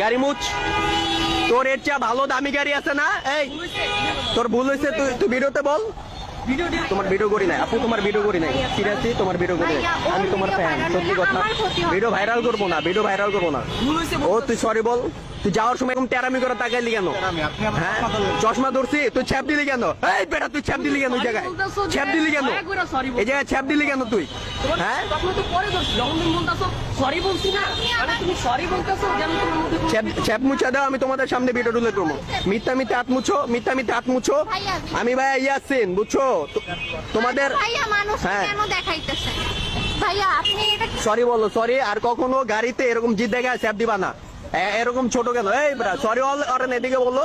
গাড়ি মুছ। তোর এর চেয়ে ভালো দামি গাড়ি আছে না? এই তোর ভুল হয়েছে, তুই ভিডিওতে বল। তোমার ভিডিও করি নাই আপু, তোমার ভিডিও করি নাই, সিরিয়াসলি তোমার ভিডিও করি নাই। আমি তোমার ফ্যান, সত্যি কথা। ভিডিও ভাইরাল করবো না, ভিডিও ভাইরাল করবো না। ও তুই সরি বল। তুই যাওয়ার সময় এরকম টেরামি করে তাকাইলি কেন? হ্যাঁ চশমা ধরছি, তুই ছ্যাপ দিলি কেন? এই বেটা তুই ছ্যাপ দিলি কেন? ওই জায়গায় ছ্যাপ দিলি কেন? এই জায়গায় ছ্যাপ দিলি কেন তুই? হ্যাঁ ছ্যাপ মুছা দাও, আমি তোমাদের সামনে ভিডিও তুলে করবো। মিথ্যা মিথ্যা হাত মুছো, মিথ্যা মিথ্যা হাত মুছো। আমি ভাইয়া ইয়াসিন, বুঝছো তোমাদের? হ্যাঁ সরি বলো, সরি। আর কখনো গাড়িতে এরকম জিদ দেখা ছ্যাপ দিবা না। এরকম ছোট কেন? এই বেটা সরি অল, এদিকে বলো।